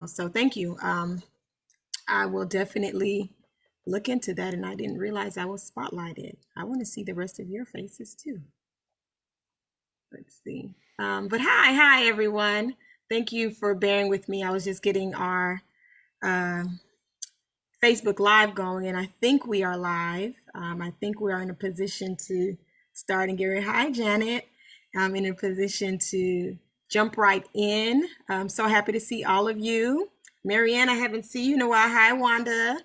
So thank you. I will definitely look into that, and I didn't realize I was spotlighted. I want to see the rest of your faces too. Let's see. But hi everyone. Thank you for bearing with me. I was just getting our Facebook Live going, and I think we are live. I think we are in a position to start and get ready. Hi, Janet. I'm in a position to jump right in. I'm so happy to see all of you. Marianne, I haven't seen you in a while. Hi, Wanda.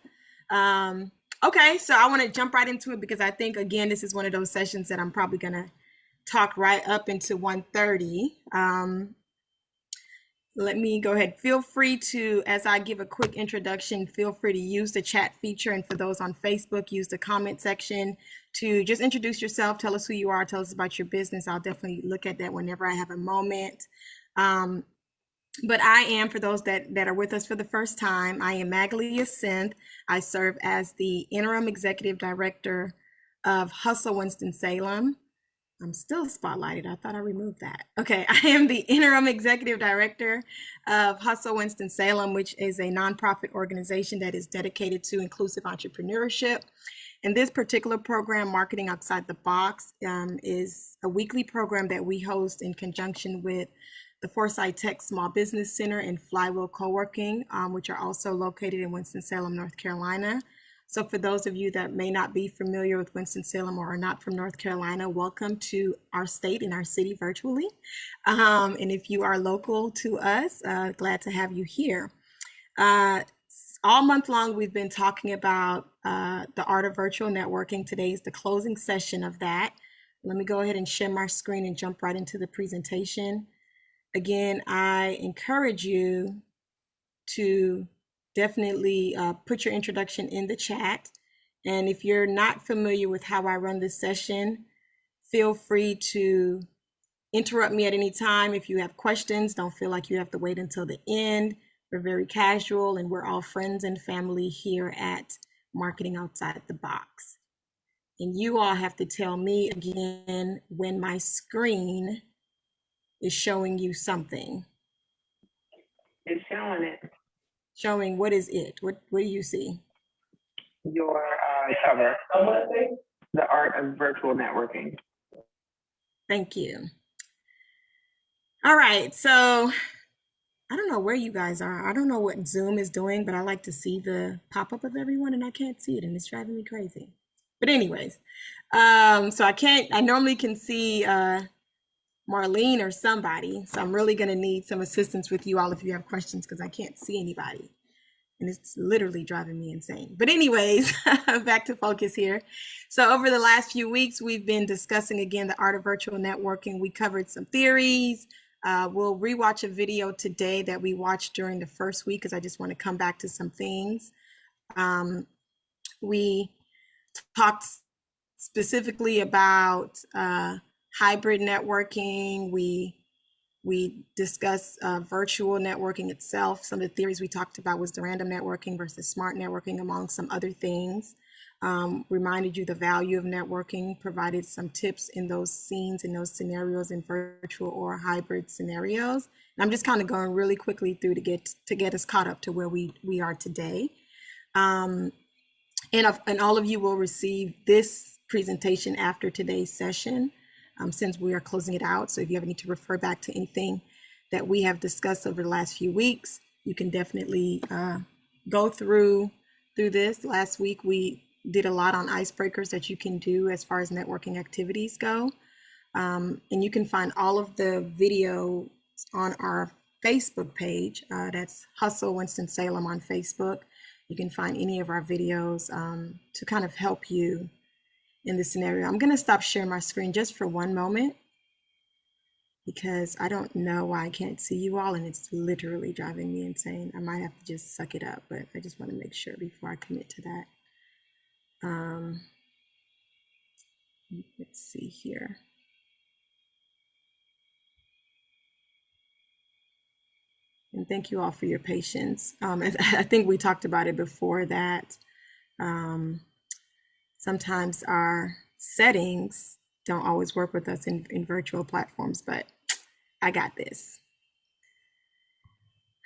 Okay, so I want to jump right into it because I think, again, this is one of those sessions that I'm probably going to talk right up into 1:30. Let me go ahead. Feel free to, as I give a quick introduction, feel free to use the chat feature. And for those on Facebook, use the comment section to just introduce yourself. Tell us who you are. Tell us about your business. I'll definitely look at that whenever I have a moment. But I am, for those that are with us for the first time, I am Magalia Synth. I serve as the Interim Executive Director of Hustle Winston-Salem. I'm still spotlighted. I thought I removed that. Okay, I am the Interim Executive Director of Hustle Winston-Salem, which is a nonprofit organization that is dedicated to inclusive entrepreneurship. And this particular program, Marketing Outside the Box, is a weekly program that we host in conjunction with the Foresight Tech Small Business Center and Flywheel Co-working, which are also located in Winston-Salem, North Carolina. So for those of you that may not be familiar with Winston-Salem or are not from North Carolina, welcome to our state and our city virtually. And if you are local to us, glad to have you here. All month long, we've been talking about the art of virtual networking. Today is the closing session of that. Let me go ahead and share my screen and jump right into the presentation. Again, I encourage you to definitely put your introduction in the chat. And if you're not familiar with how I run this session, feel free to interrupt me at any time. If you have questions, don't feel like you have to wait until the end. We're very casual and we're all friends and family here at Marketing Outside the Box. And you all have to tell me again when my screen is showing you something. It's showing it. Showing, what is it? What do you see? Your cover. The art of virtual networking. Thank you. All right, so I don't know where you guys are. I don't know what Zoom is doing, but I like to see the pop-up of everyone and I can't see it and it's driving me crazy. But anyways, so I normally can see Marlene or somebody. So I'm really gonna need some assistance with you all if you have questions because I can't see anybody. And it's literally driving me insane. But anyways, back to focus here. So over the last few weeks, we've been discussing again the art of virtual networking. We covered some theories. We'll rewatch a video today that we watched during the first week because I just want to come back to some things. We talked specifically about hybrid networking. We discussed virtual networking itself. Some of the theories we talked about was the random networking versus smart networking, among some other things. Reminded you the value of networking, provided some tips in those scenes, in those scenarios, in virtual or hybrid scenarios. And I'm just kind of going really quickly through to get us caught up to where we are today. And all of you will receive this presentation after today's session. Since we are closing it out. So if you ever need to refer back to anything that we have discussed over the last few weeks, you can definitely go through this. Last week, we did a lot on icebreakers that you can do as far as networking activities go. And you can find all of the videos on our Facebook page. That's Hustle Winston-Salem on Facebook. You can find any of our videos to kind of help you in this scenario. I'm going to stop sharing my screen just for one moment because I don't know why I can't see you all and it's literally driving me insane. I might have to just suck it up, but I just want to make sure before I commit to that. Let's see here. And thank you all for your patience. I think we talked about it before that sometimes our settings don't always work with us in virtual platforms, but I got this.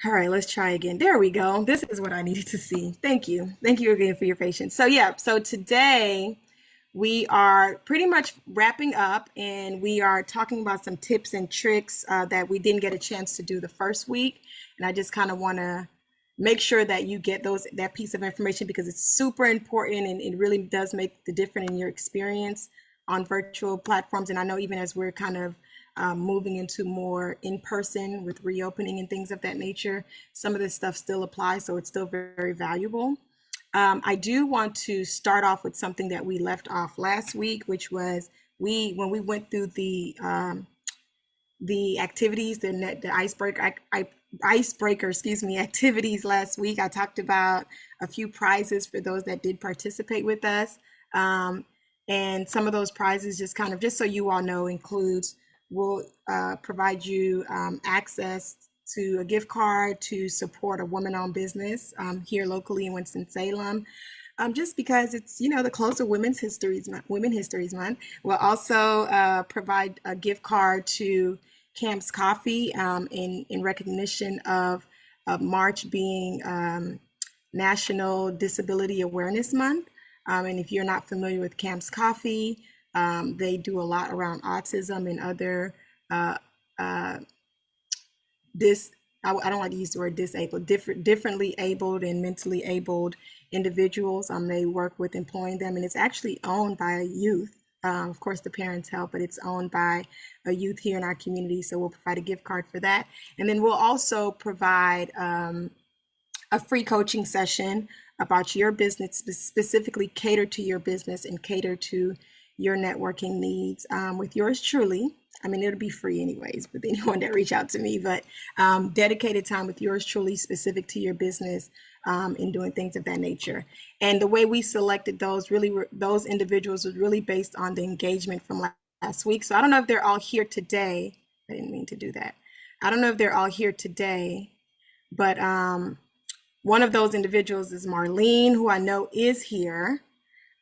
All right, let's try again. There we go. This is what I needed to see. Thank you. Thank you again for your patience. So today we are pretty much wrapping up and we are talking about some tips and tricks that we didn't get a chance to do the first week. And I just kind of want to make sure that you get that piece of information because it's super important and it really does make the difference in your experience on virtual platforms. And I know even as we're kind of moving into more in person with reopening and things of that nature, some of this stuff still applies, so it's still very, very valuable. I do want to start off with something that we left off last week, which was when we went through the activities, the icebreaker, activities last week. I talked about a few prizes for those that did participate with us. And some of those prizes, just so you all know, includes we'll provide you access to a gift card to support a woman-owned business here locally in Winston-Salem. Just because it's, the close of Women's History Month. We'll also provide a gift card to Camp's Coffee in recognition of March being National Disability Awareness Month. And if you're not familiar with Camp's Coffee, they do a lot around autism and other I don't like to use the word disabled, differently abled and mentally abled individuals. They work with employing them, and it's actually owned by a youth. Of course, the parents help, but it's owned by a youth here in our community. So we'll provide a gift card for that. And then we'll also provide a free coaching session about your business, specifically cater to your business and cater to your networking needs with yours truly. I mean, it'll be free anyways with anyone that reach out to me, but dedicated time with yours truly specific to your business in doing things of that nature. And the way we selected those individuals was really based on the engagement from last week. So I don't know if they're all here today. I didn't mean to do that. I don't know if they're all here today, but one of those individuals is Marlene, who I know is here.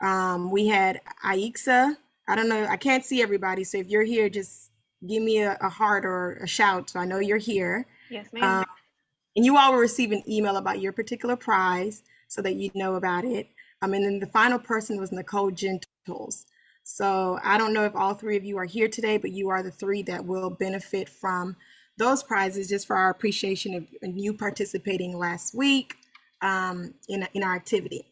We had Aixa. I don't know. I can't see everybody. So if you're here, just give me a heart or a shout so I know you're here. Yes, ma'am. And you all will receive an email about your particular prize so that you know about it. And then the final person was Nicole Gentles. So I don't know if all three of you are here today, but you are the three that will benefit from those prizes just for our appreciation of you participating last week in our activity.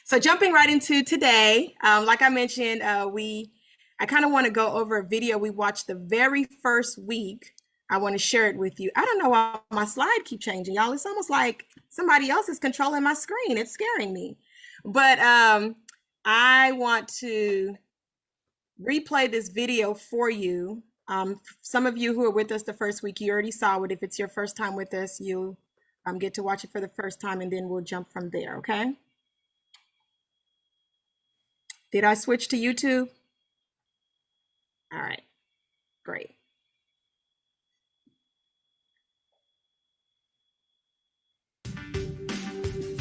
So jumping right into today, like I mentioned, I kind of want to go over a video we watched the very first week. I want to share it with you. I don't know why my slide keep changing, y'all. It's almost like somebody else is controlling my screen. It's scaring me. But I want to replay this video for you. Some of you who are with us the first week, you already saw it. If it's your first time with us, you'll get to watch it for the first time, and then we'll jump from there, okay? Did I switch to YouTube? All right, great.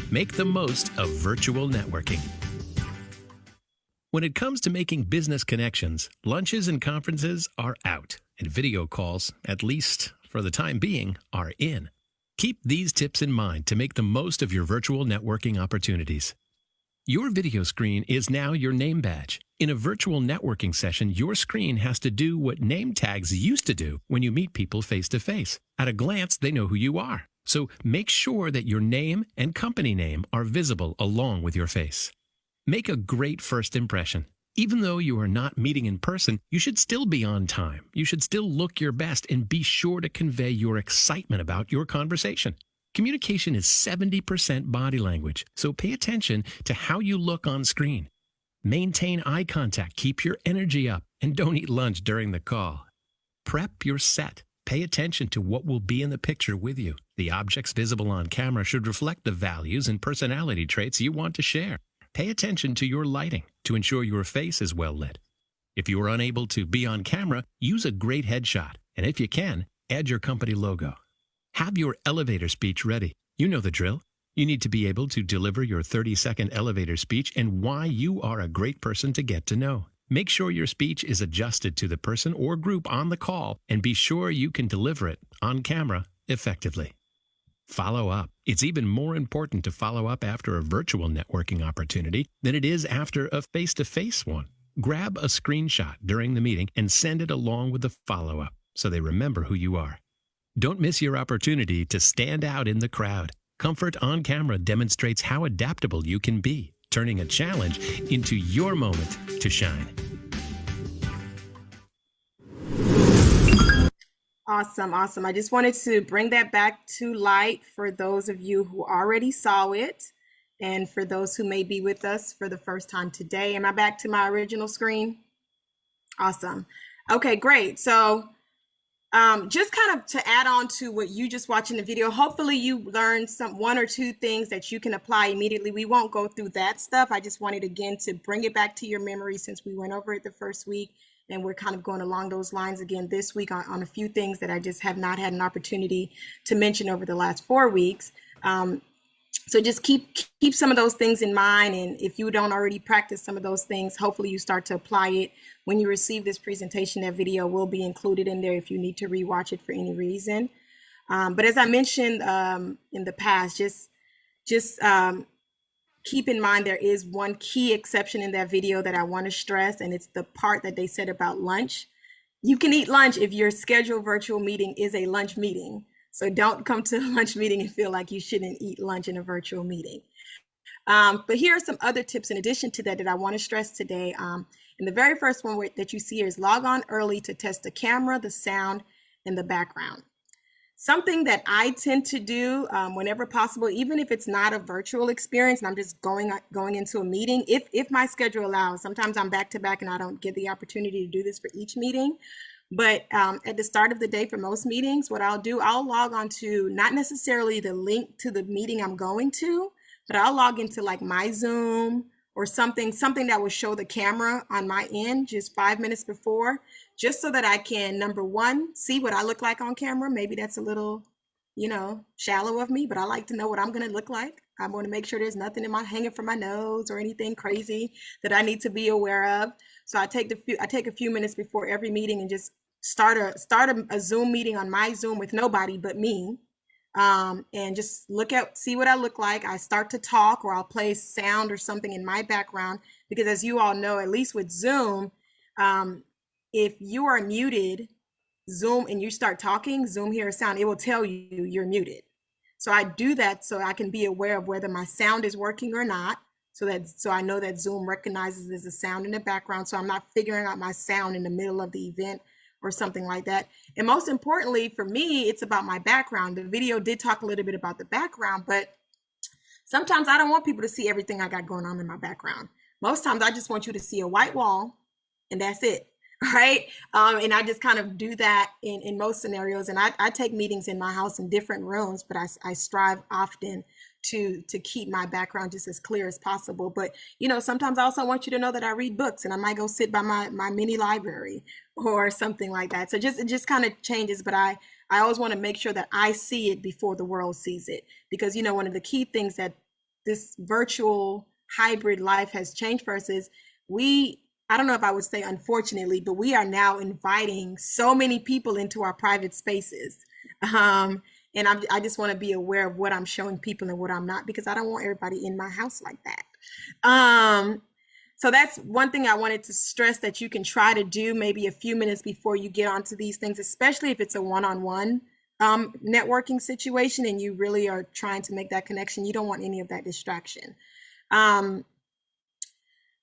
Make the most of virtual networking. When it comes to making business connections, lunches and conferences are out, and video calls, at least for the time being, are in. Keep these tips in mind to make the most of your virtual networking opportunities. Your video screen is now your name badge. In a virtual networking session, your screen has to do what name tags used to do when you meet people face to face. At a glance, they know who you are. So make sure that your name and company name are visible along with your face. Make a great first impression. Even though you are not meeting in person, you should still be on time. You should still look your best and be sure to convey your excitement about your conversation. Communication is 70% body language, so pay attention to how you look on screen. Maintain eye contact, keep your energy up, and don't eat lunch during the call. Prep your set. Pay attention to what will be in the picture with you. The objects visible on camera should reflect the values and personality traits you want to share. Pay attention to your lighting to ensure your face is well lit. If you are unable to be on camera, use a great headshot, and if you can, add your company logo. Have your elevator speech ready. You know the drill. You need to be able to deliver your 30-second elevator speech and why you are a great person to get to know. Make sure your speech is adjusted to the person or group on the call and be sure you can deliver it on camera effectively. Follow up. It's even more important to follow up after a virtual networking opportunity than it is after a face-to-face one. Grab a screenshot during the meeting and send it along with the follow-up so they remember who you are. Don't miss your opportunity to stand out in the crowd. Comfort on Camera demonstrates how adaptable you can be, turning a challenge into your moment to shine. Awesome, awesome. I just wanted to bring that back to light for those of you who already saw it and for those who may be with us for the first time today. Am I back to my original screen? Awesome. Okay, great. So just kind of to add on to what you just watched in the video, hopefully you learned one or two things that you can apply immediately. We won't go through that stuff. I just wanted, again, to bring it back to your memory since we went over it the first week. And we're kind of going along those lines again this week on a few things that I just have not had an opportunity to mention over the last 4 weeks. So just keep some of those things in mind. And if you don't already practice some of those things, hopefully you start to apply it when you receive this presentation. That video will be included in there if you need to rewatch it for any reason. But as I mentioned in the past, just keep in mind there is one key exception in that video that I want to stress, and it's the part that they said about lunch. You can eat lunch if your scheduled virtual meeting is a lunch meeting. So don't come to a lunch meeting and feel like you shouldn't eat lunch in a virtual meeting. But here are some other tips in addition to that I want to stress today. And the very first one that you see here is log on early to test the camera, the sound, and the background. Something that I tend to do whenever possible, even if it's not a virtual experience and I'm just going into a meeting, if my schedule allows. Sometimes I'm back to back and I don't get the opportunity to do this for each meeting. But at the start of the day for most meetings, what I'll do, I'll log on to not necessarily the link to the meeting I'm going to, but I'll log into like my Zoom or something that will show the camera on my end just 5 minutes before, just so that I can, number one, see what I look like on camera. Maybe that's a little, shallow of me, but I like to know what I'm going to look like. I want to make sure there's nothing hanging from my nose or anything crazy that I need to be aware of. So I take a few minutes before every meeting and just start a Zoom meeting on my Zoom with nobody but me. And just see what I look like. I start to talk, or I'll play sound or something in my background, because as you all know, at least with Zoom, if you are muted, Zoom, and you start talking, Zoom hears sound, it will tell you you're muted. So I do that so I can be aware of whether my sound is working or not, so I know that Zoom recognizes there's a sound in the background, so I'm not figuring out my sound in the middle of the event or something like that. And most importantly for me, it's about my background. The video did talk a little bit about the background, but sometimes I don't want people to see everything I got going on in my background. Most times I just want you to see a white wall and that's it, right? And I just kind of do that in most scenarios. And I take meetings in my house in different rooms, but I strive often to keep my background just as clear as possible. But sometimes I also want you to know that I read books, and I might go sit by my mini library or something like that. So it just kind of changes, but I always want to make sure that I see it before the world sees it, because one of the key things that this virtual hybrid life has changed for us is I don't know if I would say unfortunately, but we are now inviting so many people into our private spaces. And I just want to be aware of what I'm showing people and what I'm not, because I don't want everybody in my house like that. So that's one thing I wanted to stress, that you can try to do maybe a few minutes before you get onto these things, especially if it's a one-on-one networking situation and you really are trying to make that connection. You don't want any of that distraction.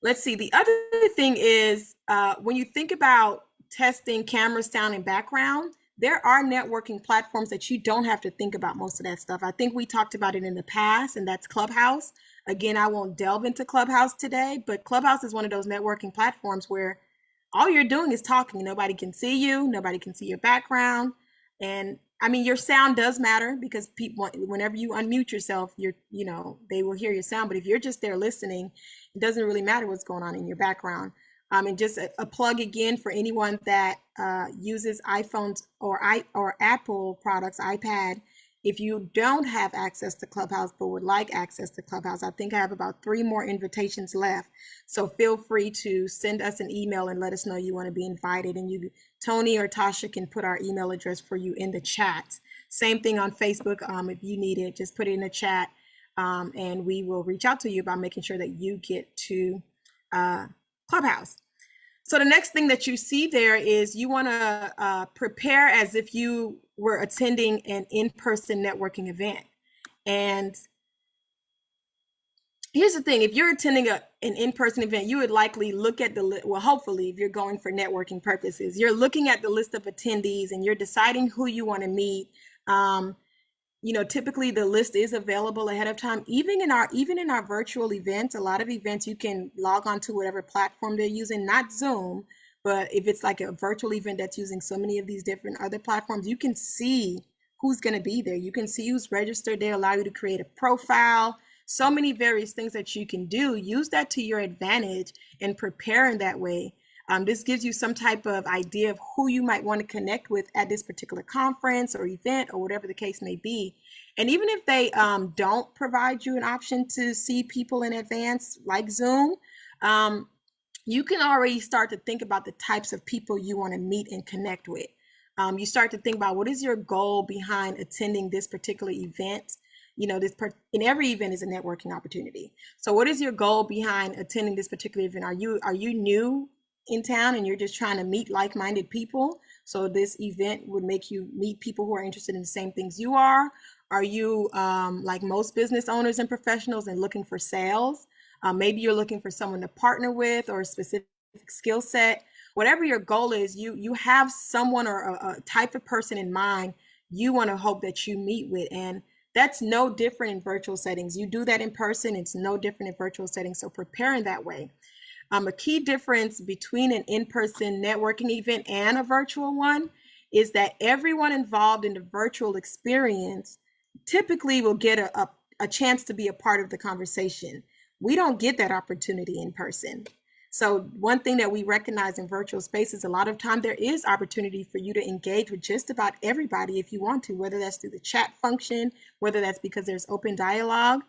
Let's see. The other thing is when you think about testing camera, sound, and background, there are networking platforms that you don't have to think about most of that stuff. I think we talked about it in the past, and that's Clubhouse. Again, I won't delve into Clubhouse today, but Clubhouse is one of those networking platforms where all you're doing is talking. Nobody can see you. Nobody can see your background. And I mean, your sound does matter, because people, whenever you unmute yourself, they will hear your sound. But if you're just there listening, it doesn't really matter what's going on in your background. And just a plug again for anyone that uses iPhones or Apple products, iPad. If you don't have access to Clubhouse but would like access to Clubhouse, I think I have about 3 more invitations left. So feel free to send us an email and let us know you want to be invited. And Tony or Tasha can put our email address for you in the chat Same thing on Facebook. If you need it, just put it in the chat, and we will reach out to you about making sure that you get to Clubhouse. So the next thing that you see there is you want to prepare as if you were attending an in-person networking event. And here's the thing, if you're attending an in-person event, you would likely look at hopefully, if you're going for networking purposes, you're looking at the list of attendees and you're deciding who you want to meet. Typically the list is available ahead of time. Even in our virtual events, a lot of events you can log on to whatever platform they're using, not Zoom, but if it's like a virtual event that's using so many of these different other platforms, you can see who's going to be there. You can see who's registered. They allow you to create a profile. So many various things that you can do. Use that to your advantage and prepare in that way. This gives you some type of idea of who you might want to connect with at this particular conference or event or whatever the case may be. And even if they don't provide you an option to see people in advance, like Zoom, you can already start to think about the types of people you want to meet and connect with. You start to think about what is your goal behind attending this particular event. In every event is a networking opportunity. So what is your goal behind attending this particular event? Are you new in town and you're just trying to meet like-minded people? So this event would make you meet people who are interested in the same things you are. Are you like most business owners and professionals and looking for sales? Maybe you're looking for someone to partner with or a specific skill set. Whatever your goal is, you have someone or a type of person in mind you want to hope that you meet with. And that's no different in virtual settings. You do that in person, it's no different in virtual settings. So prepare in that way. A key difference between an in-person networking event and a virtual one is that everyone involved in the virtual experience typically will get a chance to be a part of the conversation. We don't get that opportunity in person. So one thing that we recognize in virtual spaces, a lot of time there is opportunity for you to engage with just about everybody if you want to, whether that's through the chat function, whether that's because there's open dialogue.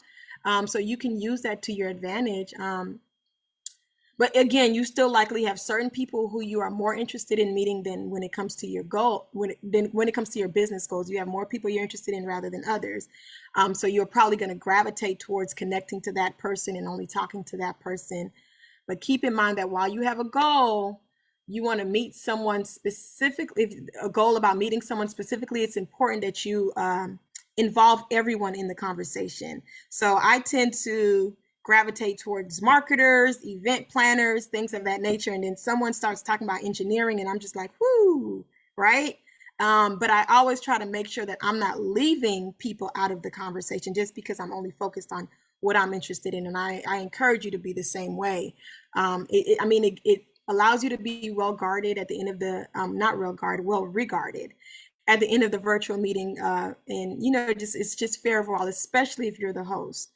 So you can use that to your advantage. But again, you still likely have certain people who you are more interested in meeting than when it comes to your goal, when it comes to your business goals. You have more people you're interested in rather than others. So you're probably going to gravitate towards connecting to that person and only talking to that person. But keep in mind that while you have a goal, you want to meet someone specifically. If a goal about meeting someone specifically, it's important that you involve everyone in the conversation. So I tend to gravitate towards marketers, event planners, things of that nature. And then someone starts talking about engineering and I'm just like, whoo, right? But I always try to make sure that I'm not leaving people out of the conversation just because I'm only focused on what I'm interested in. And I encourage you to be the same way. It allows you to be well guarded at the end of the, not well guarded, well regarded at the end of the virtual meeting. It's just fair overall, especially if you're the host.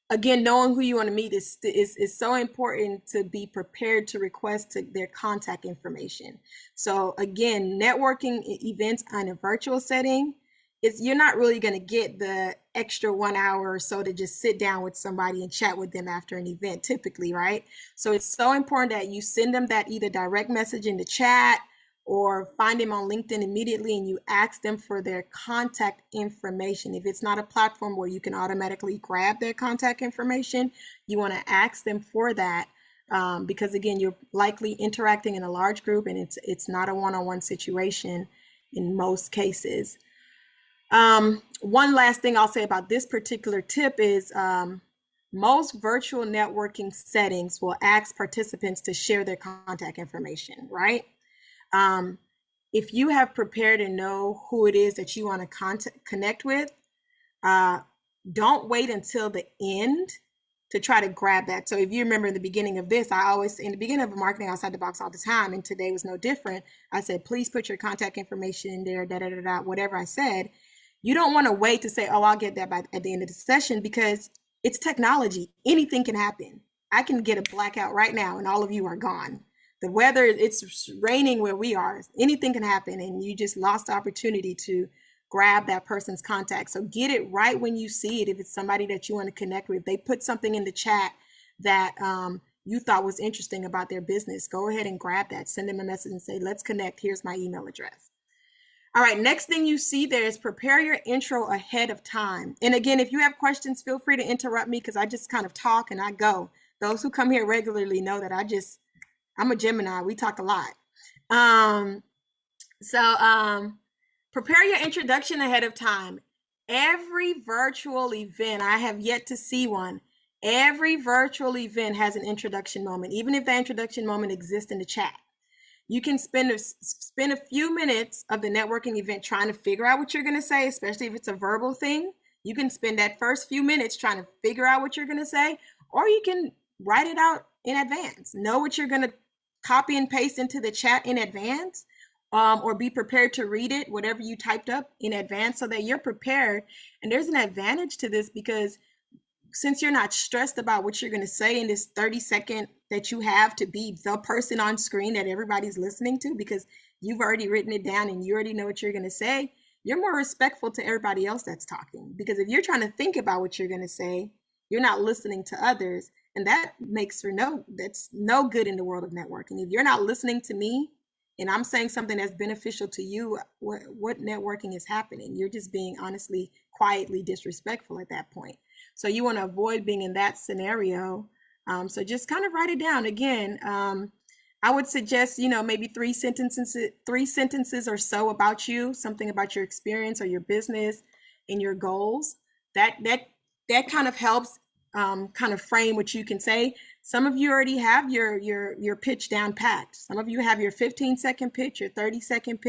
Again, knowing who you want to meet is so important to be prepared to request their contact information. So again, networking events on a virtual setting, you're not really going to get the extra 1 hour or so to just sit down with somebody and chat with them after an event typically, right? So it's so important that you send them that either direct message in the chat or find them on LinkedIn immediately and you ask them for their contact information. If it's not a platform where you can automatically grab their contact information, you want to ask them for that because again, you're likely interacting in a large group and it's not a one-on-one situation in most cases. One last thing I'll say about this particular tip is most virtual networking settings will ask participants to share their contact information, right? If you have prepared and know who it is that you want to connect with, don't wait until the end to try to grab that. So if you remember in the beginning of this, I always, in the beginning of Marketing Outside the Box all the time, and today was no different, I said, please put your contact information in there, whatever I said. You don't want to wait to say, oh, I'll get that at the end of the session because it's technology. Anything can happen. I can get a blackout right now and all of you are gone. The weather, it's raining where we are. Anything can happen and you just lost the opportunity to grab that person's contact. So get it right when you see it. If it's somebody that you want to connect with, they put something in the chat that you thought was interesting about their business, go ahead and grab that. Send them a message and say, let's connect. Here's my email address. All right, next thing you see there is prepare your intro ahead of time. And again, if you have questions, feel free to interrupt me because I just kind of talk and I go. Those who come here regularly know that I'm a Gemini. We talk a lot. Prepare your introduction ahead of time. Every virtual event, I have yet to see one. Every virtual event has an introduction moment, even if that introduction moment exists in the chat. You can spend a few minutes of the networking event trying to figure out what you're going to say, especially if it's a verbal thing. You can spend that first few minutes trying to figure out what you're going to say, or you can write it out in advance. Know what you're going to copy and paste into the chat in advance, or be prepared to read it, whatever you typed up in advance, so that you're prepared. And there's an advantage to this because since you're not stressed about what you're going to say in this 30-second that you have to be the person on screen that everybody's listening to, because you've already written it down and you already know what you're going to say, you're more respectful to everybody else that's talking. Because if you're trying to think about what you're going to say, you're not listening to others. And that makes that's no good in the world of networking. If you're not listening to me and I'm saying something that's beneficial to you, what networking is happening? You're just being honestly, quietly disrespectful at that point. So you want to avoid being in that scenario. So just kind of write it down. Again, I would suggest, maybe three sentences or so about you, something about your experience or your business and your goals. That kind of helps kind of frame what you can say. Some of you already have your pitch down packed. Some of you have your 15-second pitch, your 30-second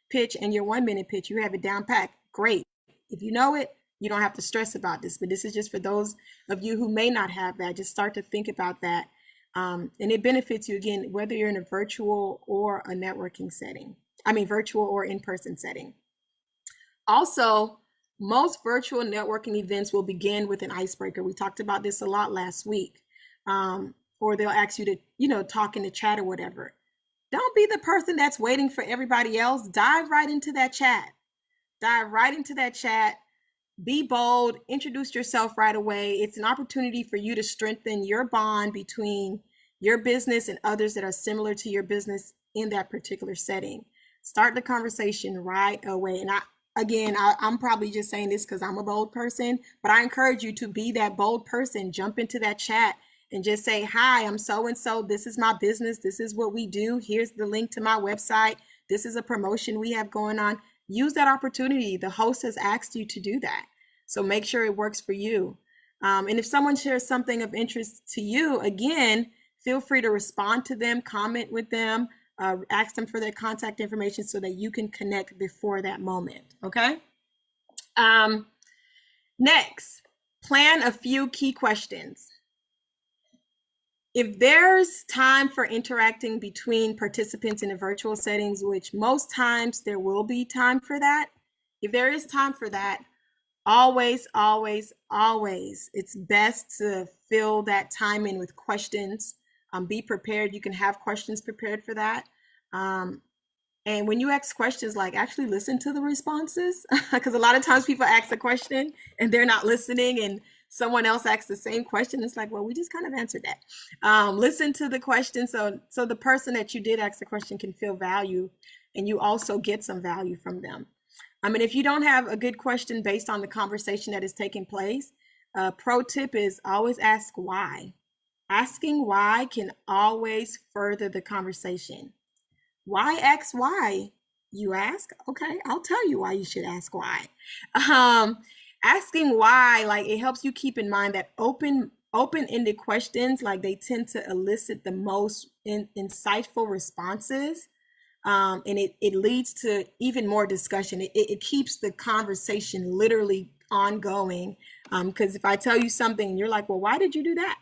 pitch, and your 1-minute pitch. You have it down packed. Great. If you know it, you don't have to stress about this, but this is just for those of you who may not have that. Just start to think about that. And it benefits you, again, whether you're in a virtual or a networking setting. Virtual or in-person setting. Also, most virtual networking events will begin with an icebreaker. We talked about this a lot last week. Or they'll ask you to, talk in the chat or whatever. Don't be the person that's waiting for everybody else. Dive right into that chat. Be bold, introduce yourself right away. It's an opportunity for you to strengthen your bond between your business and others that are similar to your business in that particular setting. Start the conversation right away. And I'm probably just saying this because I'm a bold person, but I encourage you to be that bold person. Jump into that chat and just say, hi, I'm so-and-so. This is my business. This is what we do. Here's the link to my website. This is a promotion we have going on. Use that opportunity. The host has asked you to do that. So make sure it works for you. And if someone shares something of interest to you, again, feel free to respond to them, comment with them, ask them for their contact information so that you can connect before that moment. Okay. Next, plan a few key questions. If there's time for interacting between participants in the virtual settings, which most times there will be time for that, if there is time for that, always, it's best to fill that time in with questions. Be prepared. You can have questions prepared for that. And when you ask questions, actually listen to the responses, because a lot of times people ask a question and they're not listening, and someone else asks the same question. It's like, well, we just kind of answered that. Listen to the question so the person that you did ask the question can feel value, and you also get some value from them. If you don't have a good question based on the conversation that is taking place, pro tip is always ask why. Asking why can always further the conversation. Why ask why? You ask, okay, I'll tell you why you should ask why. Asking why, it helps you keep in mind that open-ended questions, they tend to elicit the most insightful responses. And it leads to even more discussion. It keeps the conversation literally ongoing. Because if I tell you something and you're like, well, why did you do that?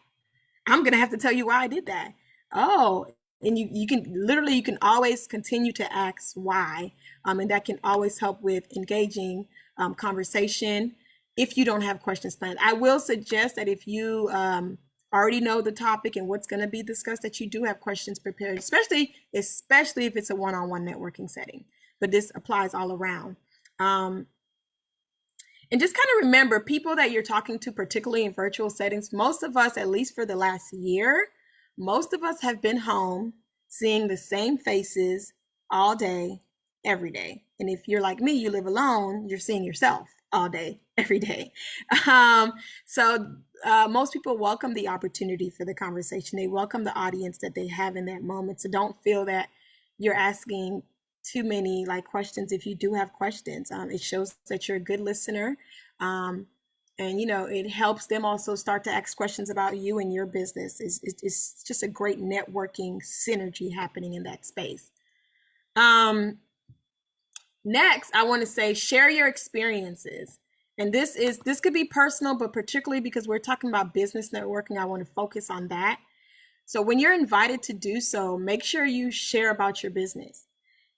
I'm going to have to tell you why I did that. Oh, and you can always continue to ask why. And that can always help with engaging conversation if you don't have questions planned. I will suggest that if you already know the topic and what's going to be discussed, that you do have questions prepared, especially if it's a one-on-one networking setting. But this applies all around. And just kind of remember, people that you're talking to, particularly in virtual settings, most of us, at least for the last year, most of us have been home seeing the same faces all day, every day. And if you're like me, you live alone, you're seeing yourself all day, every day. Most people welcome the opportunity for the conversation. They welcome the audience that they have in that moment. So don't feel that you're asking too many questions. If you do have questions, it shows that you're a good listener. And it helps them also start to ask questions about you and your business. It's just a great networking synergy happening in that space. Next, I want to say, share your experiences. And this could be personal, but particularly because we're talking about business networking, I want to focus on that. So when you're invited to do so, make sure you share about your business.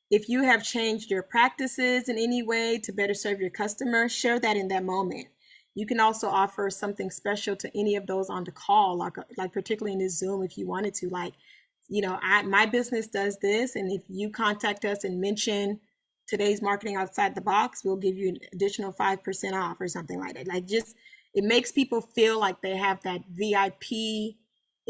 If you have changed your practices in any way to better serve your customer, share that in that moment. You can also offer something special to any of those on the call, like particularly in this Zoom, if you wanted to, my business does this, and if you contact us and mention today's marketing outside the box, we'll give you an additional 5% off or something like that. It makes people feel like they have that VIP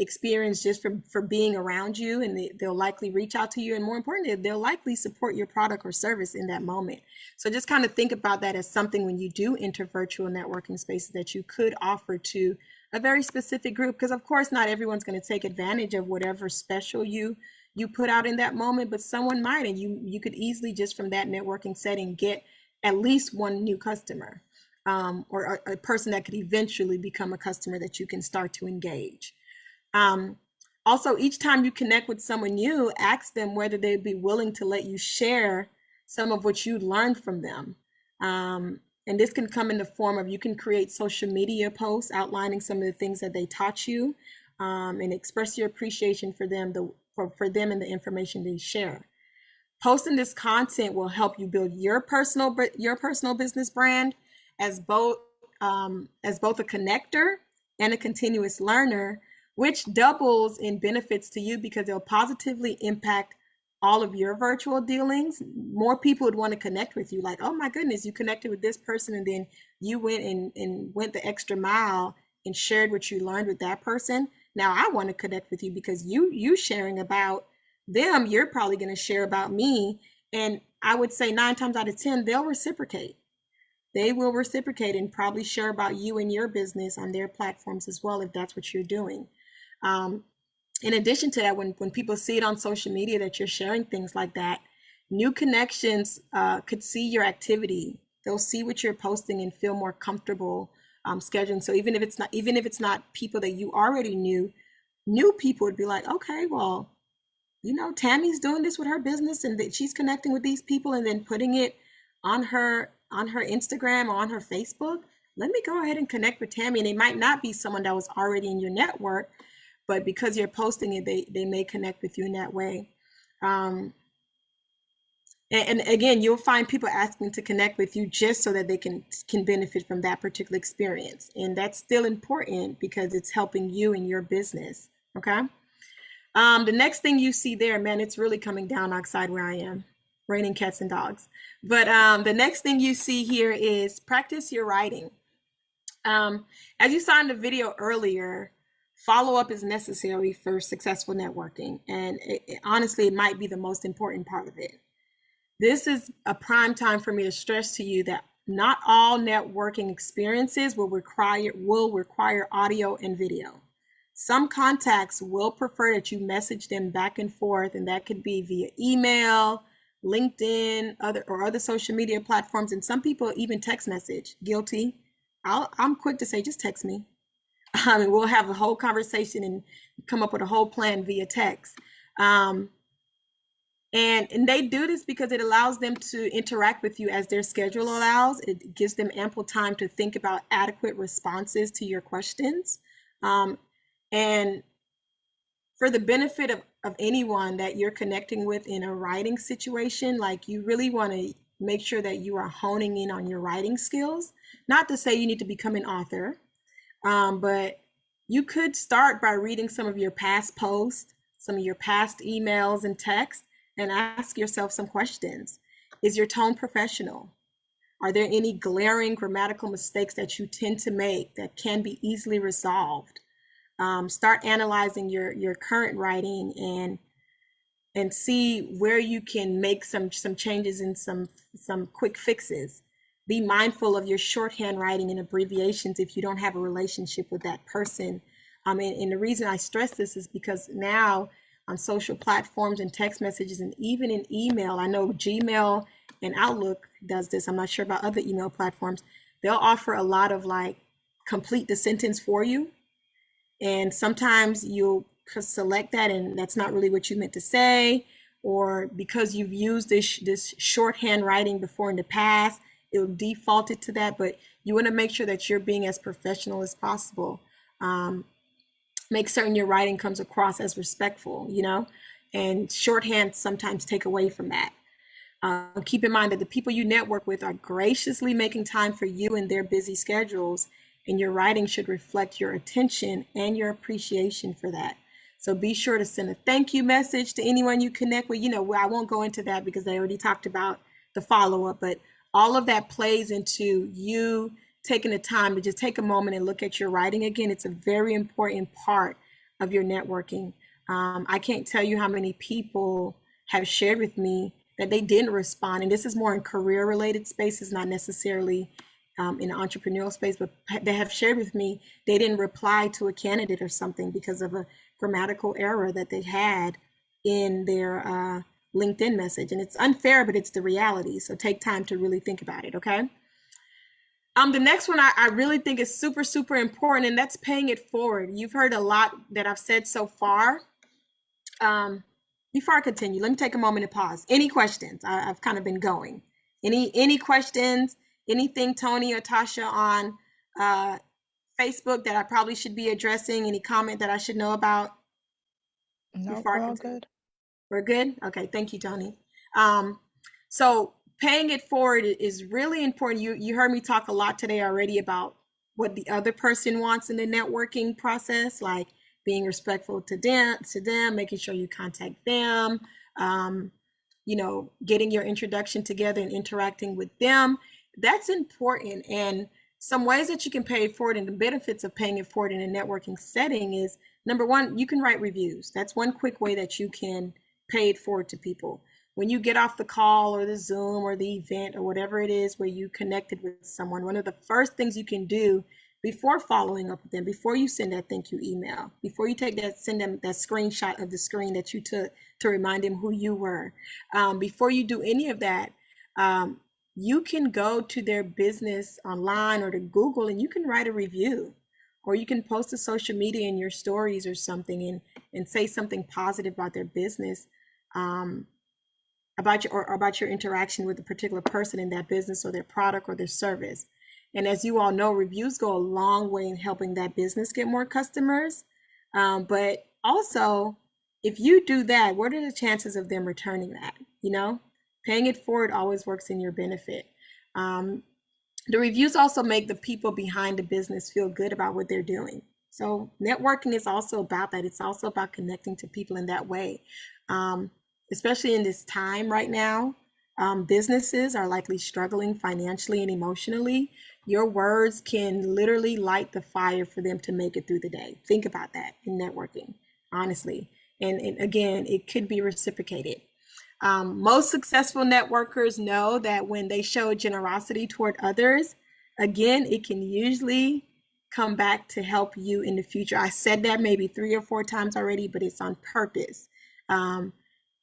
experience just for being around you, and they'll likely reach out to you, and more importantly, they'll likely support your product or service in that moment. So just kind of think about that as something when you do enter virtual networking spaces that you could offer to a very specific group, because of course not everyone's going to take advantage of whatever special you put out in that moment, but someone might, and you could easily just from that networking setting get at least one new customer, or a person that could eventually become a customer that you can start to engage. Also, each time you connect with someone new, ask them whether they'd be willing to let you share some of what you learned from them. And this can come in the form of, you can create social media posts outlining some of the things that they taught you, and express your appreciation for them, for them and the information they share. Posting this content will help you build your personal business brand as both a connector and a continuous learner, which doubles in benefits to you because they'll positively impact all of your virtual dealings. More people would want to connect with you, like, oh my goodness, you connected with this person, and then you went and went the extra mile and shared what you learned with that person. Now I want to connect with you because you sharing about them, you're probably going to share about me. And I would say 9 times out of 10, they'll reciprocate. They will reciprocate and probably share about you and your business on their platforms as well, if that's what you're doing. In addition to that, when people see it on social media that you're sharing things like that, new connections could see your activity. They'll see what you're posting and feel more comfortable scheduling. So even if it's not people that you already knew, new people would be like, okay, well, Tammy's doing this with her business, and that she's connecting with these people, and then putting it on her Instagram or on her Facebook. Let me go ahead and connect with Tammy. And it might not be someone that was already in your network, but because you're posting it, they may connect with you in that way. And again, you'll find people asking to connect with you just so that they can benefit from that particular experience. And that's still important because it's helping you in your business, okay? The next thing you see there, man, it's really coming down outside where I am, raining cats and dogs. But the next thing you see here is practice your writing. As you saw in the video earlier, follow-up is necessary for successful networking. And honestly, it might be the most important part of it. This is a prime time for me to stress to you that not all networking experiences will require audio and video. Some contacts will prefer that you message them back and forth, and that could be via email, LinkedIn, other social media platforms, and some people even text message. Guilty. I'm quick to say, just text me. And we'll have a whole conversation and come up with a whole plan via text. And they do this because it allows them to interact with you as their schedule allows. It gives them ample time to think about adequate responses to your questions. And for the benefit of anyone that you're connecting with in a writing situation, you really want to make sure that you are honing in on your writing skills. Not to say you need to become an author, but you could start by reading some of your past posts, some of your past emails and texts, and ask yourself some questions. Is your tone professional? Are there any glaring grammatical mistakes that you tend to make that can be easily resolved? Start analyzing your current writing and see where you can make some changes and some quick fixes. Be mindful of your shorthand writing and abbreviations if you don't have a relationship with that person. And the reason I stress this is because now on social platforms and text messages and even in email, I know Gmail and Outlook does this. I'm not sure about other email platforms. They'll offer a lot of like complete the sentence for you. And sometimes you'll select that and that's not really what you meant to say, or because you've used this shorthand writing before in the past, it'll default it to that. But you want to make sure that you're being as professional as possible. Make certain your writing comes across as respectful, you know, and shorthand sometimes take away from that. Keep in mind that the people you network with are graciously making time for you in their busy schedules, and your writing should reflect your attention and your appreciation for that. So be sure to send a thank you message to anyone you connect with. You know, I won't go into that because I already talked about the follow-up, but all of that plays into you taking the time to just take a moment and look at your writing again. It's a very important part of your networking. I can't tell you how many people have shared with me that they didn't respond. And this is more in career related spaces, not necessarily in the entrepreneurial space, but they have shared with me they didn't reply to a candidate or something because of a grammatical error that they had in their LinkedIn message. And it's unfair, but it's the reality. So take time to really think about it, okay? The next one I really think is super, super important, and that's paying it forward. You've heard a lot that I've said so far. Before I continue, let me take a moment to pause. Any questions? I've kind of been going. Any questions? Anything, Tony or Tasha, on Facebook that I probably should be addressing? Any comment that I should know about? No, we're all good. We're good? Okay, thank you, Tony. So paying it forward is really important. You heard me talk a lot today already about what the other person wants in the networking process, like being respectful to them, making sure you contact them, you know, getting your introduction together and interacting with them. That's important. And some ways that you can pay it forward and the benefits of paying it forward in a networking setting is, number one, you can write reviews. That's one quick way that you can pay it forward to people. When you get off the call or the Zoom or the event or whatever it is where you connected with someone, one of the first things you can do before following up with them, before you send that thank you email, before you send them that screenshot of the screen that you took to remind them who you were, before you do any of that, you can go to their business online or to Google and you can write a review, or you can post to social media in your stories or something and say something positive about their business, about your interaction with a particular person in that business or their product or their service. And as you all know, reviews go a long way in helping that business get more customers. But also, if you do that, what are the chances of them returning that? You know, paying it forward always works in your benefit. The reviews also make the people behind the business feel good about what they're doing. So networking is also about that. It's also about connecting to people in that way. Especially in this time right now, businesses are likely struggling financially and emotionally. Your words can literally light the fire for them to make it through the day. Think about that in networking, honestly. And again, it could be reciprocated. Most successful networkers know that when they show generosity toward others, again, it can usually come back to help you in the future. I said that maybe 3 or 4 times already, but it's on purpose.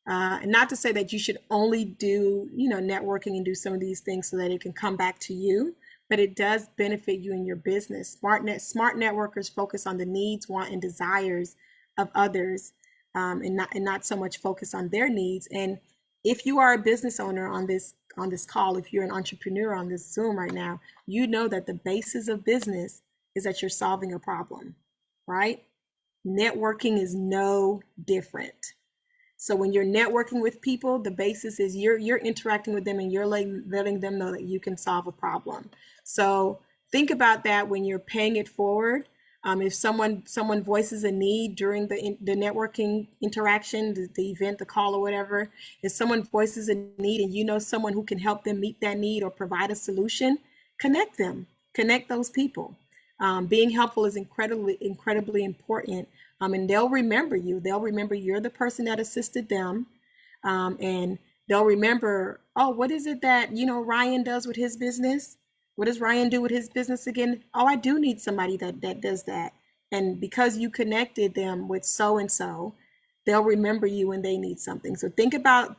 And not to say that you should only do, you know, networking and do some of these things so that it can come back to you, but it does benefit you in your business. Smart networkers focus on the needs, want, and desires of others, and not so much focus on their needs. And if you are a business owner on this call, if you're an entrepreneur on this Zoom right now, you know that the basis of business is that you're solving a problem, right? Networking is no different. So when you're networking with people, the basis is you're interacting with them and you're letting them know that you can solve a problem. So think about that when you're paying it forward. If someone voices a need during the networking interaction, the event, the call or whatever, if someone voices a need and you know someone who can help them meet that need or provide a solution, connect them, connect those people. Being helpful is incredibly important. And they'll remember you. They'll remember you're the person that assisted them. And they'll remember, oh, what is it that, Ryan does with his business? What does Ryan do with his business again? Oh, I do need somebody that does that. And because you connected them with so and so, they'll remember you when they need something. So think about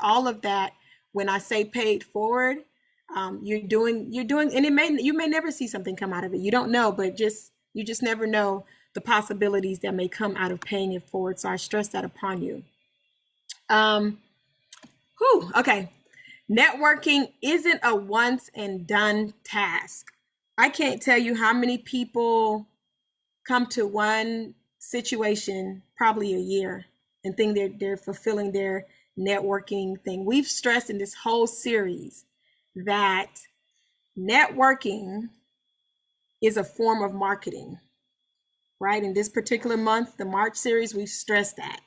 all of that. When I say pay it forward, you're doing, and you may never see something come out of it. You don't know, but you just never know the possibilities that may come out of paying it forward. So I stress that upon you. Okay. Networking isn't a once and done task. I can't tell you how many people come to one situation probably a year and think they're fulfilling their networking thing. We've stressed in this whole series that networking is a form of marketing, right? In this particular month, the March series, we've stressed that.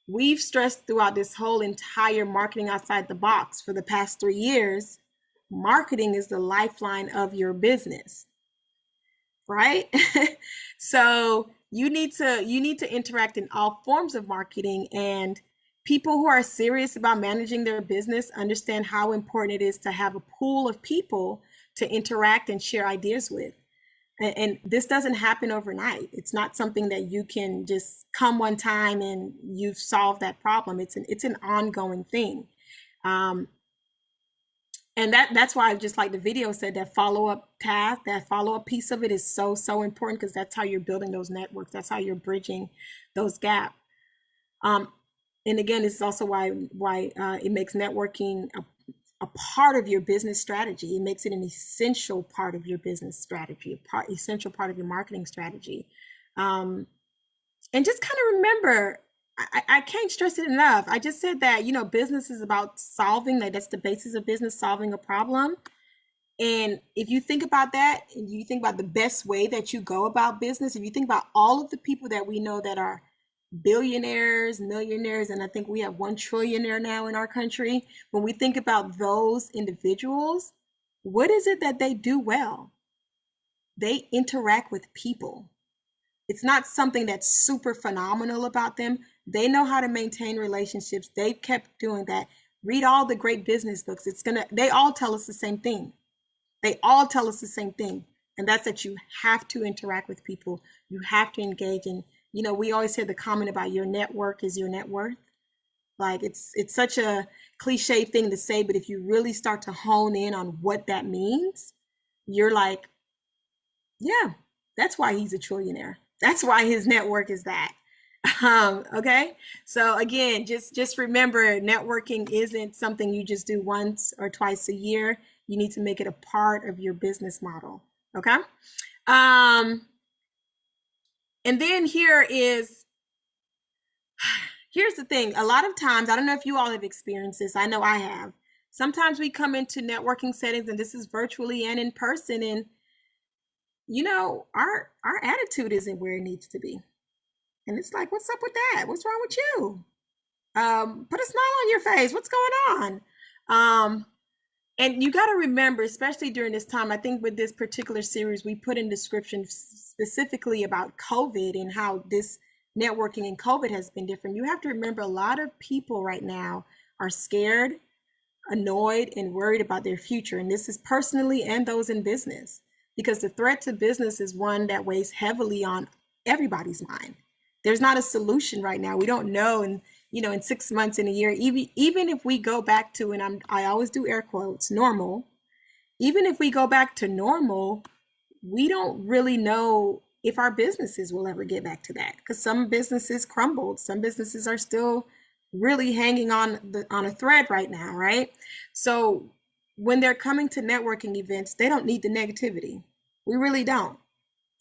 We've stressed throughout this whole entire marketing outside the box for the past 3 years, marketing is the lifeline of your business, right? So you need to interact in all forms of marketing, and people who are serious about managing their business understand how important it is to have a pool of people to interact and share ideas with. And this doesn't happen overnight. It's not something that you can just come one time and you've solved that problem. It's an ongoing thing. And that's why, just like the video said, that follow-up task, that follow-up piece of it is so important, because that's how you're building those networks. That's how you're bridging those gaps. And again, this is also why it makes networking a part of your business strategy. It makes it an essential part of your business strategy, essential part of your marketing strategy. And just kind of remember, I can't stress it enough. I just said that, business is about solving, that's the basis of business, solving a problem. And if you think about that, and you think about the best way that you go about business, if you think about all of the people that we know that are billionaires, millionaires, and I think we have 1 trillionaire now in our country. When we think about those individuals, what is it that they do well? They interact with people. It's not something that's super phenomenal about them. They know how to maintain relationships. They've kept doing that. Read all the great business books. They all tell us the same thing. And that's that you have to interact with people. You have to engage in, we always hear the comment about your network is your net worth. Like it's such a cliche thing to say, but if you really start to hone in on what that means, you're like, yeah, that's why he's a trillionaire. That's why his network is that. Okay. So again, just remember, networking isn't something you just do once or twice a year. You need to make it a part of your business model. Okay. And then here's the thing. A lot of times, I don't know if you all have experienced this. I know I have. Sometimes we come into networking settings, and this is virtually and in person, and our attitude isn't where it needs to be. And it's like, what's up with that? What's wrong with you? Put a smile on your face. What's going on? And you got to remember, especially during this time, I think with this particular series, we put in description specifically about COVID and how this networking in COVID has been different. You have to remember, a lot of people right now are scared, annoyed, and worried about their future. And this is personally and those in business, because the threat to business is one that weighs heavily on everybody's mind. There's not a solution right now. We don't know. And in 6 months, in a year, even if we go back to, and I always do air quotes, normal, even if we go back to normal, we don't really know if our businesses will ever get back to that, because some businesses crumbled. Some businesses are still really hanging on a thread right now, right? So when they're coming to networking events, they don't need the negativity. We really don't.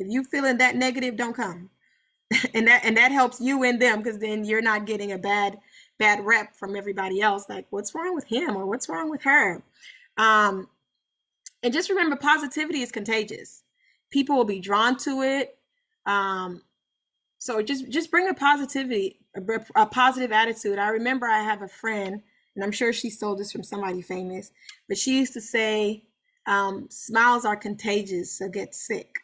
If you feeling that negative, don't come. And that helps you and them, because then you're not getting a bad rep from everybody else. Like, what's wrong with him or what's wrong with her? And just remember, positivity is contagious. People will be drawn to it. So just bring a positive attitude. I remember I have a friend, and I'm sure she stole this from somebody famous, but she used to say, smiles are contagious, so get sick.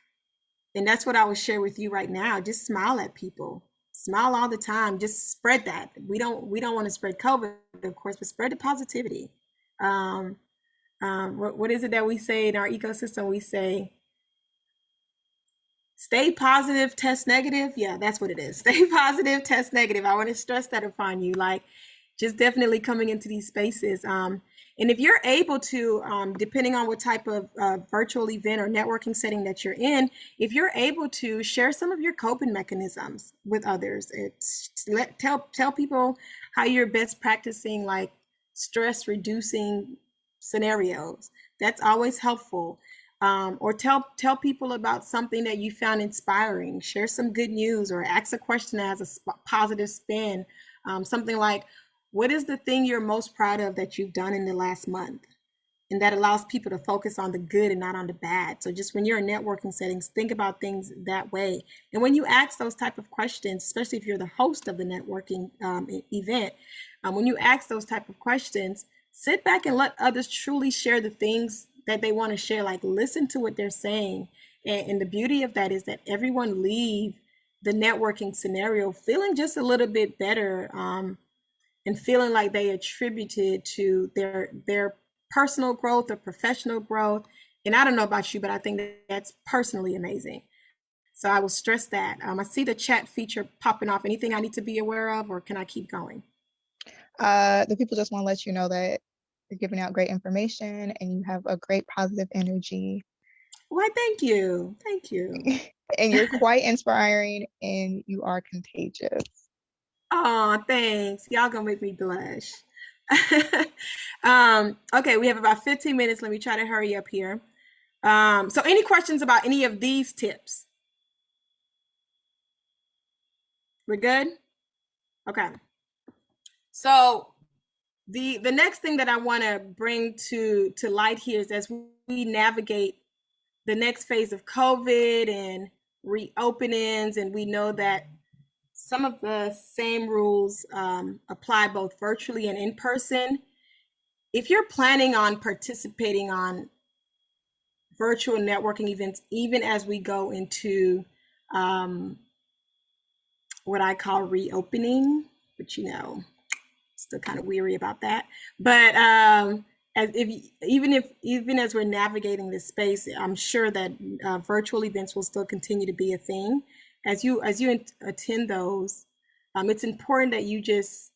And that's what I would share with you right now. Just smile at people. Smile all the time. Just spread that. We don't want to spread COVID, of course, but spread the positivity. What is it that we say in our ecosystem? We say, stay positive, test negative. Yeah, that's what it is. Stay positive, test negative. I want to stress that upon you. Like, just definitely coming into these spaces. And if you're able to, depending on what type of virtual event or networking setting that you're in, if you're able to share some of your coping mechanisms with others, tell people how you're best practicing like stress reducing scenarios. That's always helpful. Or tell people about something that you found inspiring. Share some good news, or ask a question that has a positive spin. Something like, what is the thing you're most proud of that you've done in the last month? And that allows people to focus on the good and not on the bad. So just when you're in networking settings, think about things that way. And when you ask those type of questions, especially if you're the host of the networking event, when you ask those type of questions, sit back and let others truly share the things that they want to share. Like, listen to what they're saying. And the beauty of that is that everyone leave the networking scenario feeling just a little bit better, and feeling like they attributed to their personal growth or professional growth. And I don't know about you, but I think that's personally amazing. So I will stress that. I see the chat feature popping off. Anything I need to be aware of, or can I keep going? The people just want to let you know that you're giving out great information and you have a great positive energy. Why, thank you. Thank you. And you're quite inspiring, and you are contagious. Oh, thanks. Y'all gonna make me blush. Okay, we have about 15 minutes. Let me try to hurry up here. So any questions about any of these tips? We're good? Okay. So the next thing that I want to bring to light here is, as we navigate the next phase of COVID and reopenings, and we know that some of the same rules apply both virtually and in person. If you're planning on participating on virtual networking events, even as we go into what I call reopening, but still kind of weary about that. But even as we're navigating this space, I'm sure that virtual events will still continue to be a thing. As you attend those, it's important that you just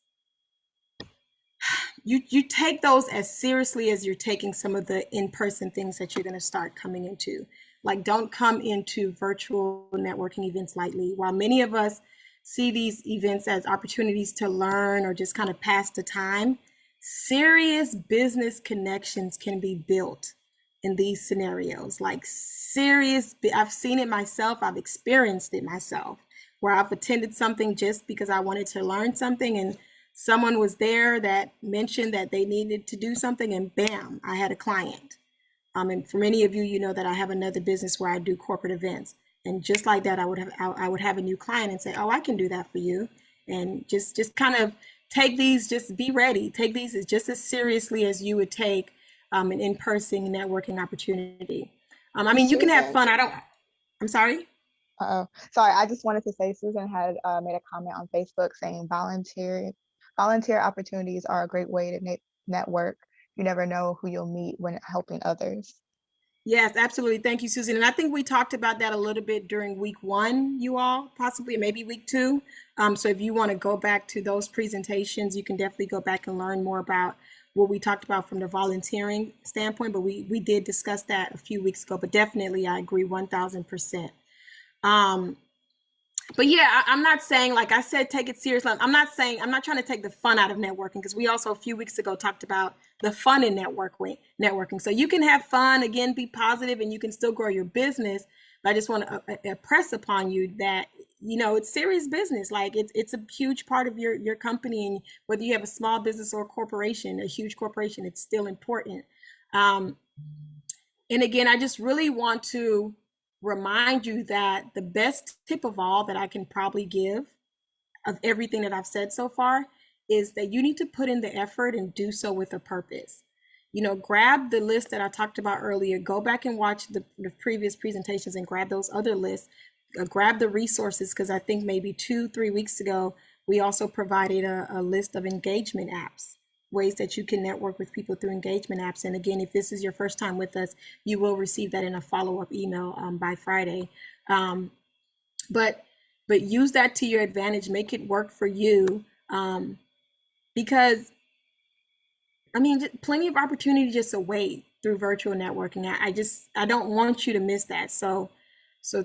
you take those as seriously as you're taking some of the in-person things that you're going to start coming into. Like, don't come into virtual networking events lightly. While many of us see these events as opportunities to learn or just kind of pass the time, serious business connections can be built in these scenarios. Like, serious, I've seen it myself, I've experienced it myself, where I've attended something just because I wanted to learn something, and someone was there that mentioned that they needed to do something, and bam, I had a client. And for many of you, you know that I have another business where I do corporate events. And just like that, I would have a new client and say, oh, I can do that for you. And just kind of take these, just be ready. Take these just as seriously as you would take an in-person networking opportunity. I mean, you can have fun. I'm sorry. Sorry, I just wanted to say Susan had made a comment on Facebook saying volunteer opportunities are a great way to network. You never know who you'll meet when helping others. Yes, absolutely. Thank you, Susan. And I think we talked about that a little bit during week 1, you all, possibly, maybe week 2. So if you want to go back to those presentations, you can definitely go back and learn more about what we talked about from the volunteering standpoint. But we did discuss that a few weeks ago. But definitely, I agree 1,000%. But yeah, I'm not saying, like I said, take it seriously. I'm not trying to take the fun out of networking, because we also a few weeks ago talked about the fun in networking. So you can have fun, again, be positive, and you can still grow your business. But I just want to impress upon you that, it's serious business. Like, it's a huge part of your company, and whether you have a small business or a corporation, a huge corporation, it's still important. And again, I just really want to remind you that the best tip of all that I can probably give of everything that I've said so far is that you need to put in the effort and do so with a purpose. grab the list that I talked about earlier. Go back and watch the previous presentations and grab those other lists. Grab the resources, because I think maybe 2-3 weeks ago, we also provided a list of engagement apps, ways that you can network with people through engagement apps. And again, if this is your first time with us, you will receive that in a follow-up email by Friday. But use that to your advantage, make it work for you, because plenty of opportunity just await through virtual networking. I don't want you to miss that. So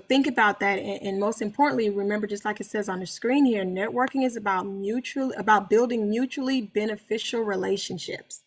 think about that. And most importantly, remember, just like it says on the screen here, networking is about building mutually beneficial relationships.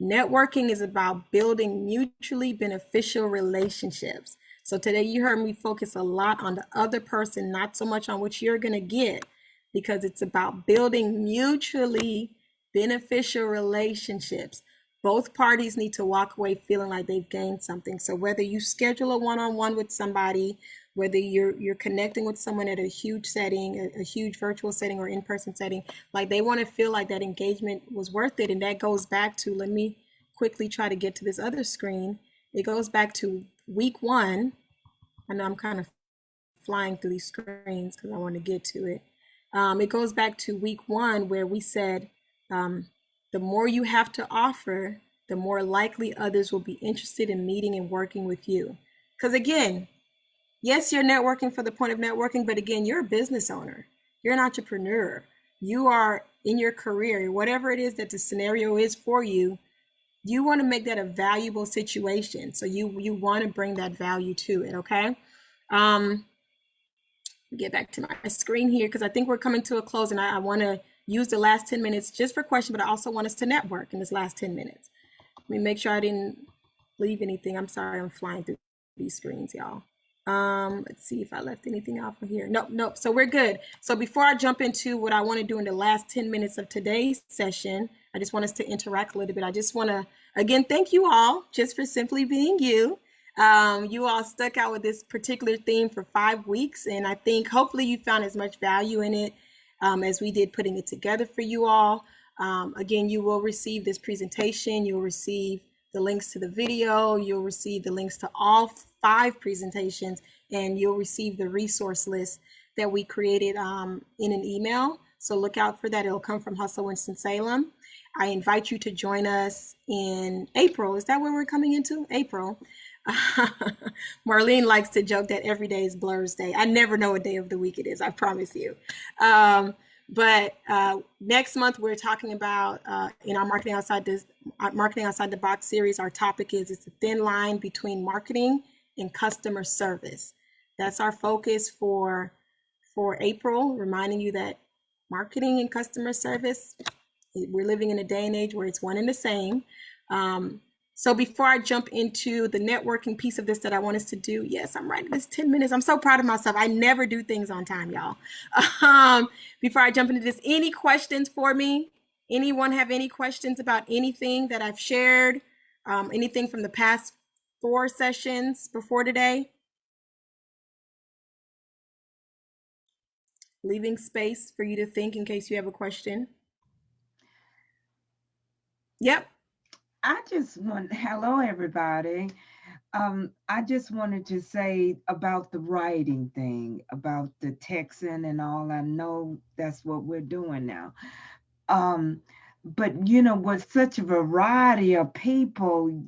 Networking is about building mutually beneficial relationships. So today you heard me focus a lot on the other person, not so much on what you're going to get, because it's about building mutually beneficial relationships. Both parties need to walk away feeling like they've gained something. So whether you schedule a one-on-one with somebody, whether you're connecting with someone at a huge setting, a huge virtual setting or in-person setting, like they want to feel like that engagement was worth it. And that goes back to, let me quickly try to get to this other screen. It goes back to week 1. I know I'm kind of flying through these screens because I want to get to it. It goes back to week 1, where we said, the more you have to offer, the more likely others will be interested in meeting and working with you. Because again, yes, you're networking for the point of networking, but again, you're a business owner. You're an entrepreneur. You are in your career, whatever it is that the scenario is for you, you want to make that a valuable situation. So you want to bring that value to it, okay? Get back to my screen here, because I think we're coming to a close, and I want to use the last 10 minutes just for questions, but I also want us to network in this last 10 minutes. Let me make sure I didn't leave anything. I'm sorry, I'm flying through these screens, y'all. Let's see if I left anything off of here. Nope. So we're good. So before I jump into what I want to do in the last 10 minutes of today's session, I just want us to interact a little bit. I just want to, again, thank you all just for simply being you. You all stuck out with this particular theme for 5 weeks, and I think hopefully you found as much value in it as we did putting it together for you all. Again, you will receive this presentation. You'll receive the links to the video. You'll receive the links to all 5 presentations, and you'll receive the resource list that we created in an email. So look out for that. It'll come from Hustle Winston-Salem. I invite you to join us in April. Is that where we're coming into? April. Marlene likes to joke that every day is Blur's Day. I never know what day of the week it is, I promise you. But next month we're talking about in our Marketing Outside the Box series, our topic is it's a thin line between marketing and customer service. That's our focus for April, reminding you that marketing and customer service, we're living in a day and age where it's one and the same. So before I jump into the networking piece of this that I want us to do, yes, I'm right. It's 10 minutes. I'm so proud of myself. I never do things on time, y'all. Before I jump into this, any questions for me? Anyone have any questions about anything that I've shared? Anything from the past 4 sessions before today? Leaving space for you to think in case you have a question. Yep. Hello, everybody. I just wanted to say about the writing thing, about the texting and all. I know that's what we're doing now. But, with such a variety of people,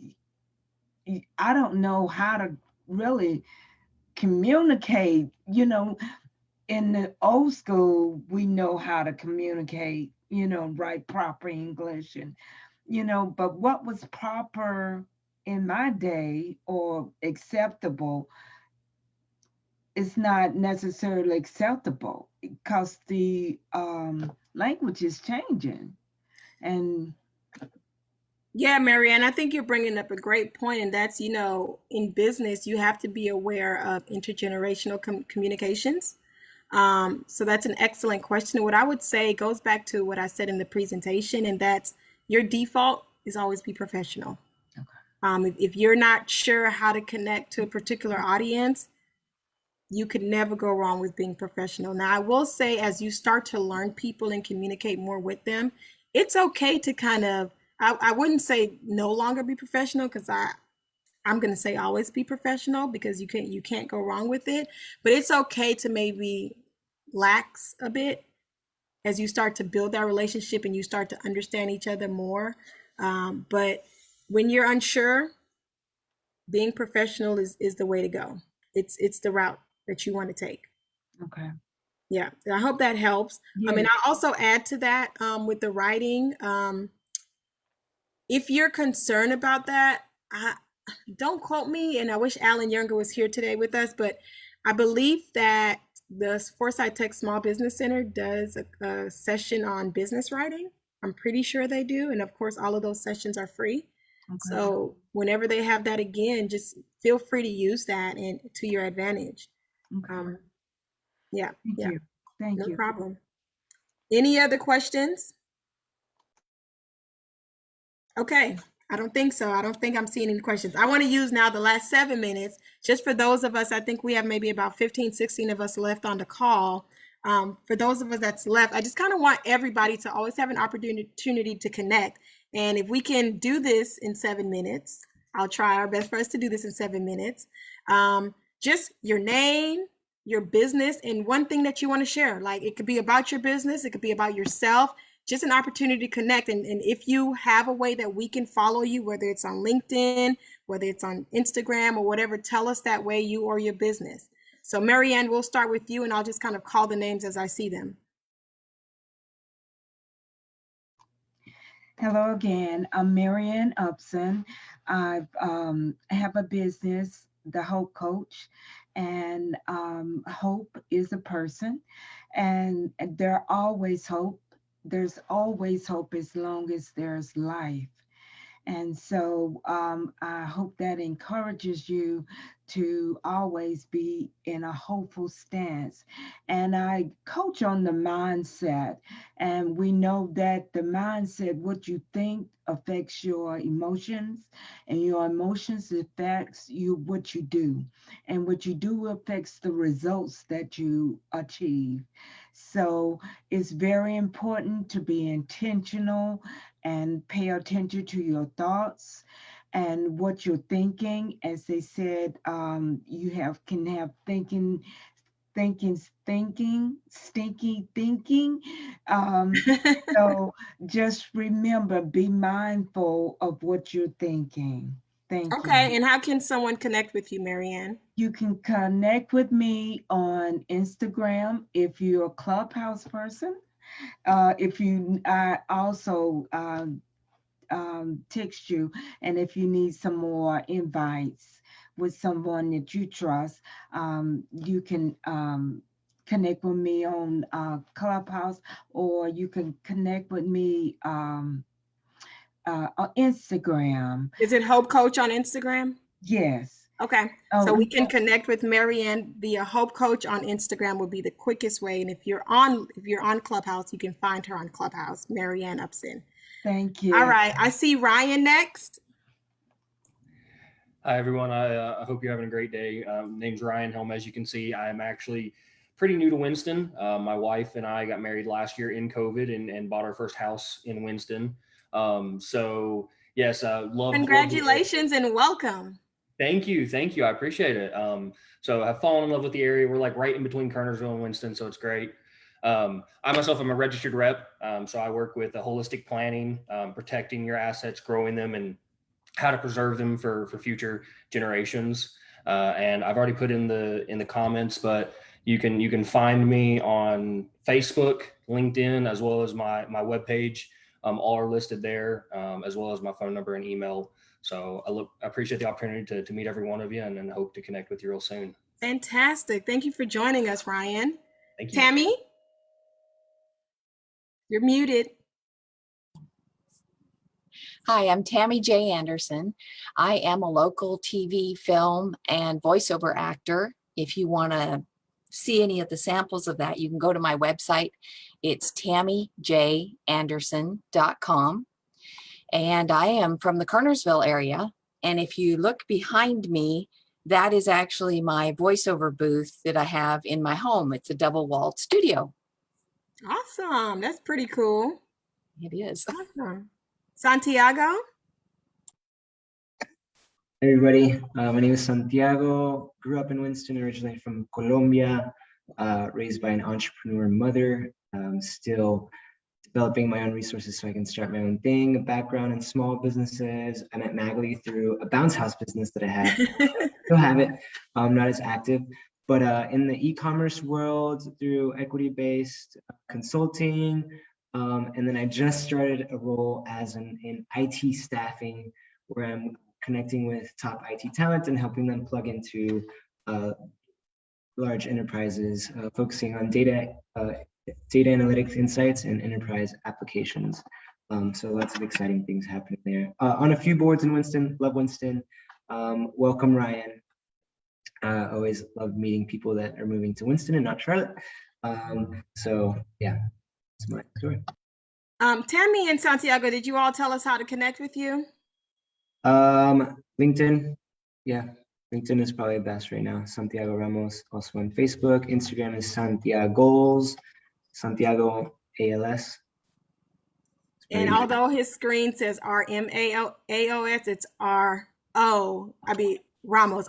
I don't know how to really communicate. In the old school, we know how to communicate, write proper English and but what was proper in my day or acceptable is not necessarily acceptable because the language is changing. And yeah, Marianne, I think you're bringing up a great point, and that's, in business, you have to be aware of intergenerational communications. So that's an excellent question. What I would say goes back to what I said in the presentation, and that's your default is always be professional. Okay. If you're not sure how to connect to a particular audience, you could never go wrong with being professional. Now, I will say, as you start to learn people and communicate more with them, it's okay to kind of, I wouldn't say no longer be professional, because I'm going to say always be professional, because you can't go wrong with it. But it's okay to maybe lax a bit as you start to build that relationship and you start to understand each other more. But when you're unsure, being professional is the way to go. It's the route that you want to take. Okay. Yeah, I hope that helps. I mean, Yes. I'll also add to that with the writing. If you're concerned about that, don't quote me, and I wish Alan Younger was here today with us, but I believe that the Forsyth Tech Small Business Center does a session on business writing. I'm pretty sure they do. And of course, all of those sessions are free. Okay. So whenever they have that again, just feel free to use that and to your advantage. Okay. Yeah. Thank Yeah. you. Thank No you. problem. Any other questions? Okay, I don't think so. I don't think I'm seeing any questions. I want to use now the last 7 minutes, just for those of us, I think we have maybe about 15, 16 of us left on the call. For those of us that's left, I just kind of want everybody to always have an opportunity to connect. And if we can do this in 7 minutes, I'll try our best for us to do this in 7 minutes. Just your name, your business, and one thing that you want to share. Like, it could be about your business, it could be about yourself, just an opportunity to connect. And if you have a way that we can follow you, whether it's on LinkedIn, whether it's on Instagram or whatever, tell us that way, you or your business. So Marianne, we'll start with you, and I'll just kind of call the names as I see them. Hello again. I'm Marianne Upson. I have a business, The Hope Coach, and hope is a person, and there's always hope. There's always hope as long as there's life. And so I hope that encourages you to always be in a hopeful stance. And I coach on the mindset. And we know that the mindset, what you think affects your emotions, and your emotions affects you, what you do. And what you do affects the results that you achieve. So it's very important to be intentional and pay attention to your thoughts and what you're thinking. As they said, you can have stinky thinking. So just remember, be mindful of what you're thinking. Thank you. Okay, and how can someone connect with you, Marianne? You can connect with me on Instagram if you're a Clubhouse person. I also text you, and if you need some more invites with someone that you trust, you can connect with me on Clubhouse, or you can connect with me on Instagram. Is it Hope Coach on Instagram? Yes. Okay, Oh, so we can connect with Marianne via Hope Coach on Instagram would be the quickest way. And if you're on Clubhouse, you can find her on Clubhouse, Marianne Upson. Thank you. All right, I see Ryan next. Hi, everyone. I hope you're having a great day. Name's Ryan Helm. As you can see, I'm actually pretty new to Winston. My wife and I got married last year in COVID and bought our first house in Winston. So yes, love. Congratulations and welcome. Thank you. Thank you. I appreciate it. So I've fallen in love with the area. We're like right in between Kernersville and Winston, so it's great. I myself am a registered rep. So I work with holistic planning, protecting your assets, growing them, and how to preserve them for future generations. And I've already put in the comments, but you can find me on Facebook, LinkedIn, as well as my webpage. All are listed there, as well as my phone number and email. So I appreciate the opportunity to meet every one of you, and hope to connect with you real soon. Fantastic. Thank you for joining us, Ryan. Thank you. Tammy, you're muted. Hi, I'm Tammy J Anderson. I am a local TV, film, and voiceover actor. If you want to see any of the samples of that, you can go to my website. It's tammyjanderson.com. And I am from the Kernersville area. And if you look behind me, that is actually my voiceover booth that I have in my home. It's a double-walled studio. Awesome. That's pretty cool. It is. Awesome. Santiago? Hey everybody, my name is Santiago. Grew up in Winston, originally from Colombia, raised by an entrepreneur mother. Still developing my own resources so I can start my own thing. A background in small businesses. I met Magali through a bounce house business that I had. Still have it, not as active, but in the e-commerce world through equity-based consulting. And then I just started a role as in IT staffing, where I'm connecting with top IT talent and helping them plug into large enterprises, focusing on data analytics insights and enterprise applications. So lots of exciting things happening there. On a few boards in Winston, love Winston. Welcome, Ryan. Always love meeting people that are moving to Winston and not Charlotte. So yeah, that's my story. Tammy and Santiago, did you all tell us how to connect with you? LinkedIn, yeah, LinkedIn is probably best right now. Santiago Ramos, also on Facebook. Instagram is Santiago's, Santiago ALS. And although his screen says RMAOS, it's Ramos, RAMOS.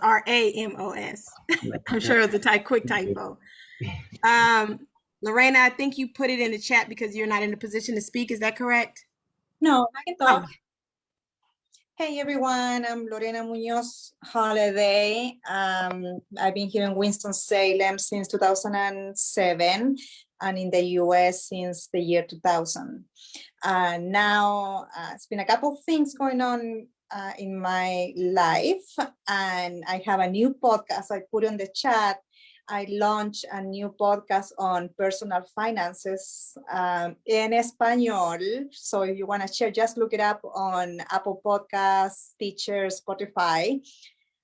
I'm sure it was a quick typo. Lorena, I think you put it in the chat because you're not in a position to speak. Is that correct? No, I can talk. Hey everyone, I'm Lorena Munoz Holiday. I've been here in Winston-Salem since 2007 and in the US since the year 2000. Now it's been a couple of things going on in my life, and I have a new podcast I put on the chat. I launched a new podcast on personal finances in Espanol. So if you want to share, just look it up on Apple Podcasts, Stitcher, Spotify.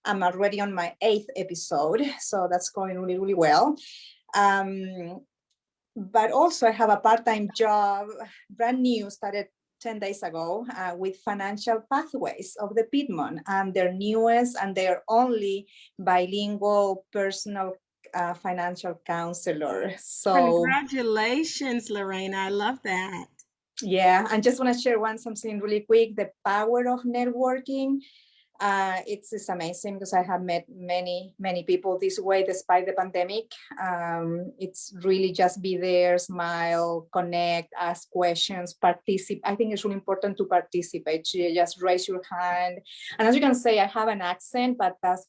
I'm already on my 8th episode, so that's going really, really well. But also I have a part-time job, brand new, started 10 days ago with Financial Pathways of the Piedmont, and their newest and their only bilingual personal financial counselor. So congratulations, Lorena. I love that. Yeah, and just want to share something really quick. The power of networking. It's amazing because I have met many people this way despite the pandemic. It's really just be there, smile, connect, ask questions, participate. I think it's really important to participate. Just raise your hand. And as you can say, I have an accent, but that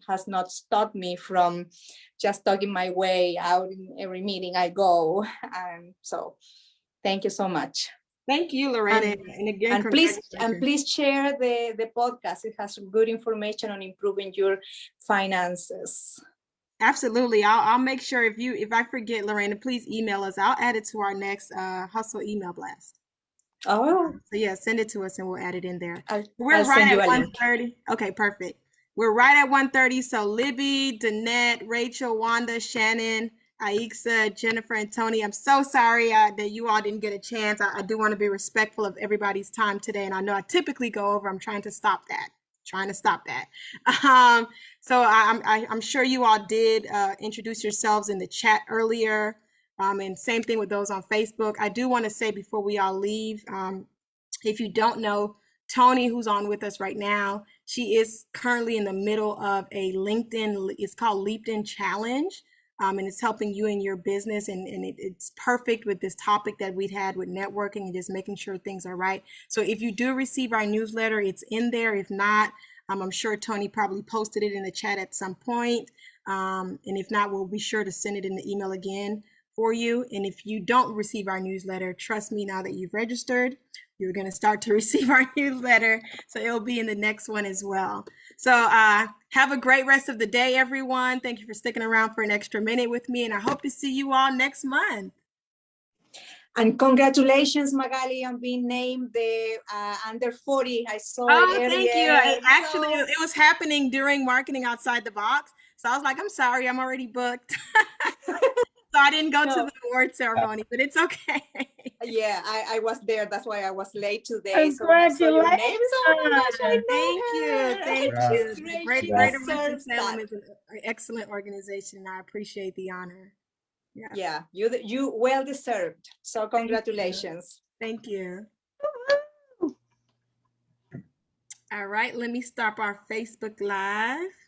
has not stopped me from just talking my way out in every meeting I go. So thank you so much. Thank you, Lorena. And again, please share the podcast. It has good information on improving your finances. Absolutely. I'll make sure if I forget, Lorena, please email us. I'll add it to our next Hustle email blast. Oh. So yeah, send it to us and we'll add it in there. We're right at 1:30. Okay, perfect. We're right at 1:30. So Libby, Danette, Rachel, Wanda, Shannon, Aixa, Jennifer, and Tony, I'm so sorry that you all didn't get a chance. I do want to be respectful of everybody's time today. And I know I typically go over. I'm trying to stop that. So I'm sure you all did introduce yourselves in the chat earlier. And same thing with those on Facebook. I do want to say before we all leave, if you don't know, Tony, who's on with us right now, she is currently in the middle of a it's called LinkedIn Challenge. And it's helping you in your business, and it's perfect with this topic that we'd had with networking and just making sure things are right. So if you do receive our newsletter, it's in there. If not, I'm sure Tony probably posted it in the chat at some point. And if not, we'll be sure to send it in the email again for you. And if you don't receive our newsletter, trust me, now that you've registered, you're going to start to receive our newsletter. So it'll be in the next one as well. So have a great rest of the day, everyone. Thank you for sticking around for an extra minute with me. And I hope to see you all next month. And congratulations, Magali, on being named the under 40. I saw it earlier. Thank you. Actually, it was happening during Marketing Outside the Box. So I was like, I'm sorry, I'm already booked. So I didn't go to the award ceremony, but it's okay. Yeah, I was there. That's why I was late today. Congratulations. So your name is Thank you. Great Winston-Salem is an excellent organization. I appreciate the honor. Yeah, you well deserved. So congratulations. Thank you. All right, let me stop our Facebook Live.